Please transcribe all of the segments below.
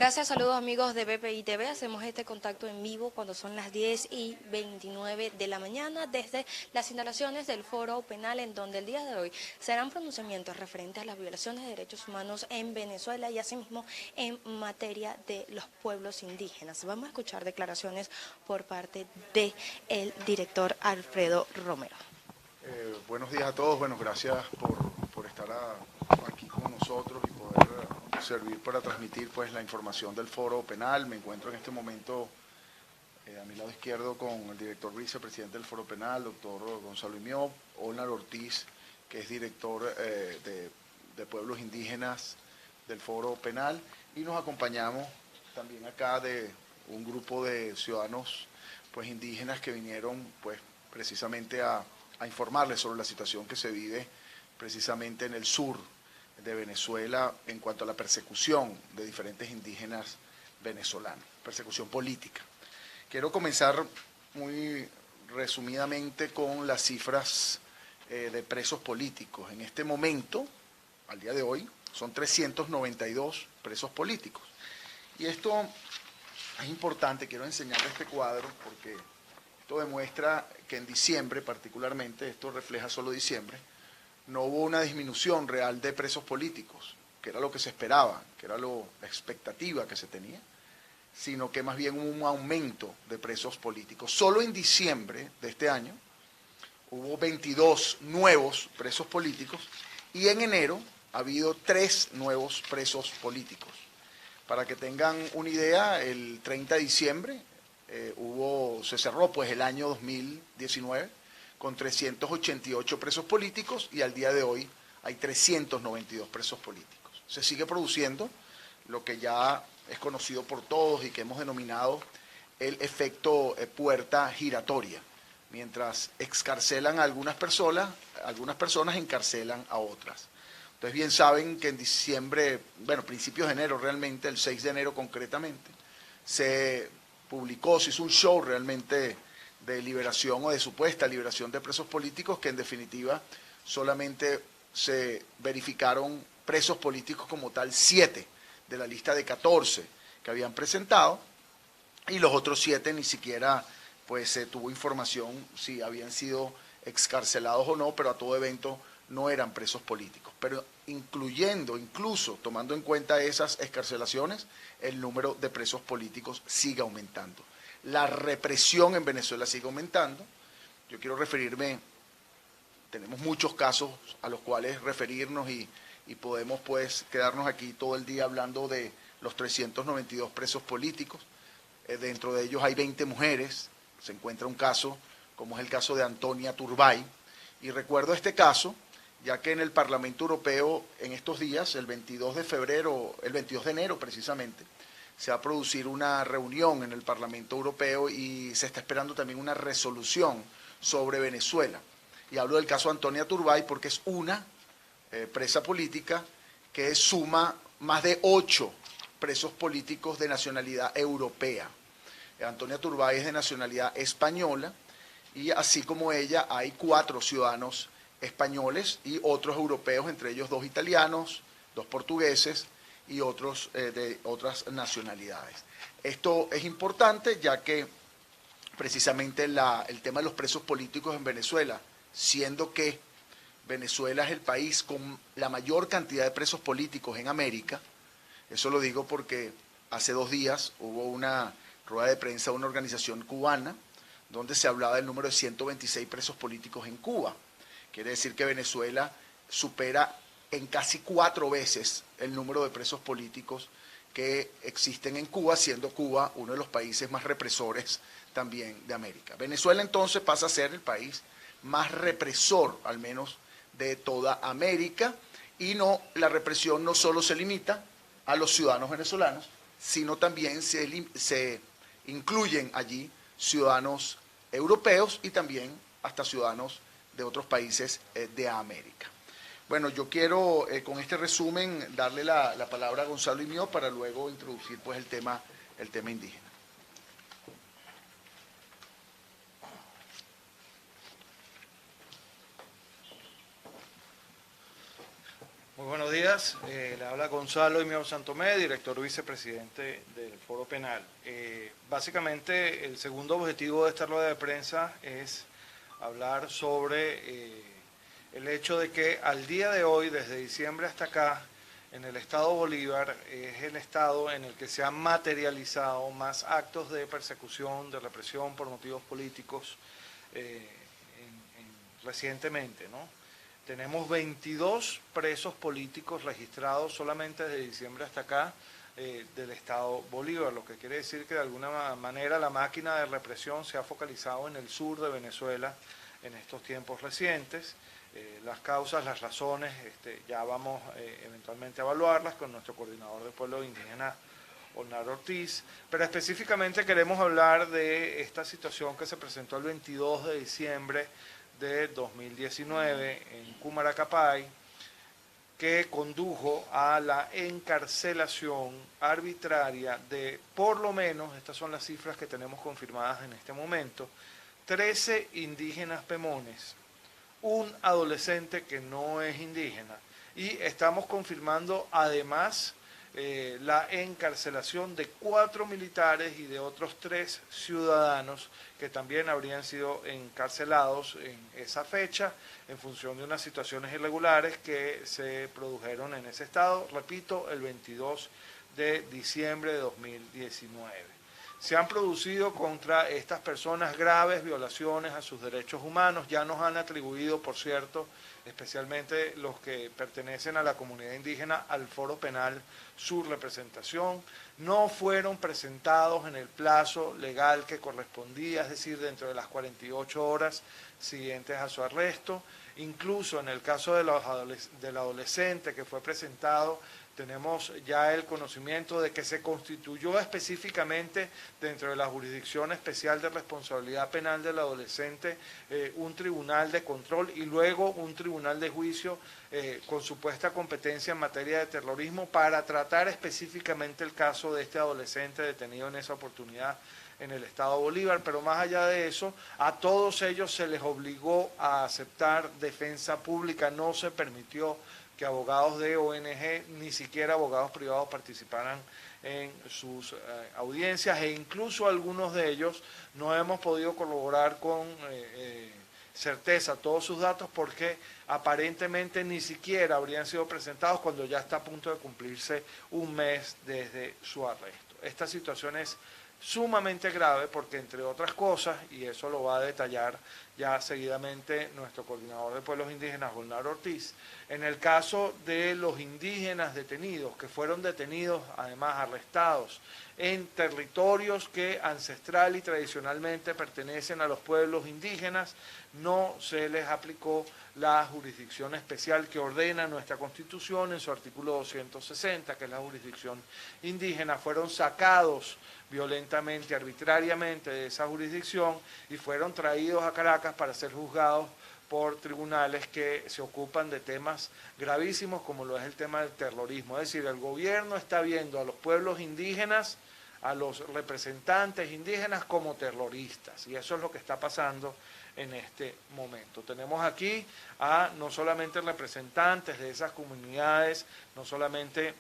Gracias, saludos amigos de BPI TV. Hacemos este contacto en vivo cuando son las 10:29 de la mañana desde las instalaciones del Foro Penal, en donde el día de hoy serán pronunciamientos referentes a las violaciones de derechos humanos en Venezuela y asimismo en materia de los pueblos indígenas. Vamos a escuchar declaraciones por parte del director Alfredo Romero. Buenos días a todos. Bueno, gracias por estar aquí con nosotros y poder servir para transmitir pues la información del Foro Penal. Me encuentro en este momento a mi lado izquierdo con el director vicepresidente del Foro Penal, doctor Gonzalo Imió, Olnar Ortiz, que es director de pueblos indígenas del Foro Penal, y nos acompañamos también acá de un grupo de ciudadanos pues indígenas que vinieron pues precisamente a informarles sobre la situación que se vive precisamente en el sur de Venezuela en cuanto a la persecución de diferentes indígenas venezolanos, persecución política. Quiero comenzar muy resumidamente con las cifras de presos políticos. En este momento, al día de hoy, son 392 presos políticos. Y esto es importante, quiero enseñarles este cuadro porque esto demuestra que en diciembre particularmente, esto refleja solo diciembre, no hubo una disminución real de presos políticos, que era lo que se esperaba, que era la expectativa que se tenía, sino que más bien hubo un aumento de presos políticos. Solo en diciembre de este año hubo 22 nuevos presos políticos y en enero ha habido 3 nuevos presos políticos. Para que tengan una idea, el 30 de diciembre se cerró pues el año 2019 con 388 presos políticos y al día de hoy hay 392 presos políticos. Se sigue produciendo lo que ya es conocido por todos y que hemos denominado el efecto puerta giratoria. Mientras excarcelan a algunas personas encarcelan a otras. Ustedes bien saben que en diciembre, bueno, principios de enero realmente, el 6 de enero concretamente, se hizo un show realmente de liberación o de supuesta liberación de presos políticos, que en definitiva solamente se verificaron presos políticos como tal 7 de la lista de 14 que habían presentado, y los otros 7 ni siquiera pues se tuvo información si habían sido excarcelados o no, pero a todo evento no eran presos políticos. Pero incluso tomando en cuenta esas excarcelaciones, el número de presos políticos sigue aumentando. La represión en Venezuela sigue aumentando. Yo quiero tenemos muchos casos a los cuales referirnos y podemos pues quedarnos aquí todo el día hablando de los 392 presos políticos. Dentro de ellos hay 20 mujeres. Se encuentra un caso, como es el caso de Antonia Turbay. Y recuerdo este caso, ya que en el Parlamento Europeo en estos días, el 22 de enero precisamente, se va a producir una reunión en el Parlamento Europeo y se está esperando también una resolución sobre Venezuela. Y hablo del caso Antonia Turbay porque es una presa política que suma más de 8 presos políticos de nacionalidad europea. Antonia Turbay es de nacionalidad española y así como ella hay 4 ciudadanos españoles y otros europeos, entre ellos 2 italianos, 2 portugueses y otros de otras nacionalidades. Esto es importante ya que precisamente el tema de los presos políticos en Venezuela, siendo que Venezuela es el país con la mayor cantidad de presos políticos en América, eso lo digo porque hace 2 días hubo una rueda de prensa de una organización cubana donde se hablaba del número de 126 presos políticos en Cuba. Quiere decir que Venezuela supera en casi 4 veces el número de presos políticos que existen en Cuba, siendo Cuba uno de los países más represores también de América. Venezuela entonces pasa a ser el país más represor, al menos de toda América, y la represión no solo se limita a los ciudadanos venezolanos, sino también se incluyen allí ciudadanos europeos y también hasta ciudadanos de otros países de América. Bueno, yo quiero con este resumen darle la palabra a Gonzalo Imió para luego introducir pues el tema indígena. Muy buenos días, le habla Gonzalo Imeo Santomé, director vicepresidente del Foro Penal. Básicamente el segundo objetivo de esta rueda de prensa es hablar sobre el hecho de que al día de hoy, desde diciembre hasta acá, en el estado Bolívar es el estado en el que se han materializado más actos de persecución, de represión por motivos políticos recientemente, ¿no? Tenemos 22 presos políticos registrados solamente desde diciembre hasta acá del estado Bolívar, lo que quiere decir que de alguna manera la máquina de represión se ha focalizado en el sur de Venezuela en estos tiempos recientes. Las causas, las razones, ya vamos eventualmente a evaluarlas con nuestro coordinador de pueblos indígenas, Olnar Ortiz, pero específicamente queremos hablar de esta situación que se presentó el 22 de diciembre de 2019 en Cumaracapay, que condujo a la encarcelación arbitraria de, por lo menos, estas son las cifras que tenemos confirmadas en este momento, 13 indígenas pemones, un adolescente que no es indígena, y estamos confirmando además la encarcelación de 4 militares y de otros 3 ciudadanos que también habrían sido encarcelados en esa fecha en función de unas situaciones irregulares que se produjeron en ese estado, repito, el 22 de diciembre de 2019. Se han producido contra estas personas graves violaciones a sus derechos humanos, ya nos han atribuido, por cierto, especialmente los que pertenecen a la comunidad indígena, al Foro Penal su representación. No fueron presentados en el plazo legal que correspondía, es decir, dentro de las 48 horas siguientes a su arresto. Incluso en el caso del adolescente que fue presentado, tenemos ya el conocimiento de que se constituyó específicamente dentro de la Jurisdicción Especial de Responsabilidad Penal del Adolescente un tribunal de control y luego un tribunal de juicio con supuesta competencia en materia de terrorismo para tratar específicamente el caso de este adolescente detenido en esa oportunidad en el estado Bolívar, pero más allá de eso, a todos ellos se les obligó a aceptar defensa pública, no se permitió que abogados de ONG, ni siquiera abogados privados participaran en sus audiencias, e incluso algunos de ellos no hemos podido corroborar con certeza todos sus datos porque aparentemente ni siquiera habrían sido presentados cuando ya está a punto de cumplirse un mes desde su arresto. Esta situación es sumamente grave porque, entre otras cosas, y eso lo va a detallar ya seguidamente nuestro coordinador de pueblos indígenas, Olnar Ortiz, en el caso de los indígenas detenidos, que fueron detenidos, además arrestados, en territorios que ancestral y tradicionalmente pertenecen a los pueblos indígenas, no se les aplicó la jurisdicción especial que ordena nuestra Constitución en su artículo 260, que es la jurisdicción indígena. Fueron sacados violentamente, arbitrariamente de esa jurisdicción y fueron traídos a Caracas para ser juzgados por tribunales que se ocupan de temas gravísimos como lo es el tema del terrorismo. Es decir, el gobierno está viendo a los pueblos indígenas, a los representantes indígenas como terroristas, y eso es lo que está pasando en este momento. Tenemos aquí a no solamente representantes de esas comunidades, no solamente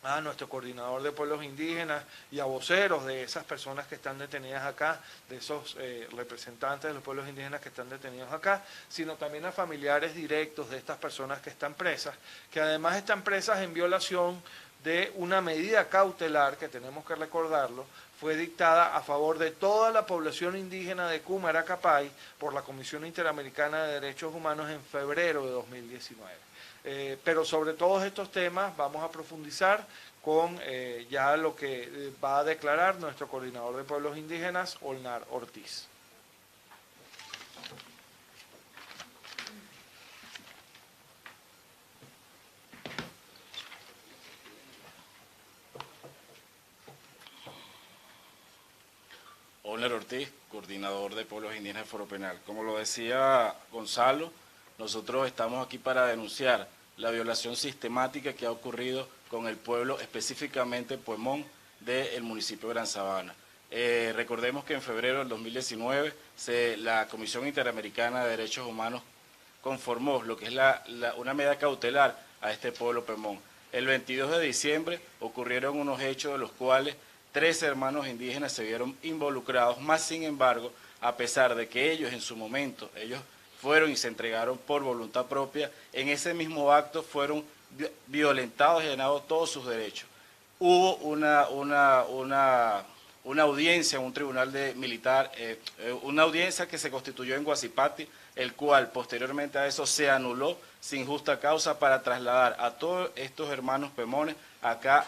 a nuestro coordinador de pueblos indígenas y a voceros de esas personas que están detenidas acá, de esos representantes de los pueblos indígenas que están detenidos acá, sino también a familiares directos de estas personas que están presas, que además están presas en violación de una medida cautelar, que tenemos que recordarlo, fue dictada a favor de toda la población indígena de Cumaracapay por la Comisión Interamericana de Derechos Humanos en febrero de 2019. Pero sobre todos estos temas vamos a profundizar con ya lo que va a declarar nuestro coordinador de pueblos indígenas, Olnar Ortiz. Olnar Ortiz, coordinador de pueblos indígenas del Foro Penal. Como lo decía Gonzalo, nosotros estamos aquí para denunciar la violación sistemática que ha ocurrido con el pueblo, específicamente Puemón, del municipio de Gran Sabana. Recordemos que en febrero del 2019 la Comisión Interamericana de Derechos Humanos conformó lo que es una medida cautelar a este pueblo pemón. El 22 de diciembre ocurrieron unos hechos de los cuales 13 hermanos indígenas se vieron involucrados, más sin embargo, a pesar de que ellos en su momento, ellos fueron y se entregaron por voluntad propia, en ese mismo acto fueron violentados y llenados todos sus derechos. Hubo una audiencia en un tribunal militar, una audiencia que se constituyó en Guasipati, el cual posteriormente a eso se anuló sin justa causa para trasladar a todos estos hermanos pemones acá.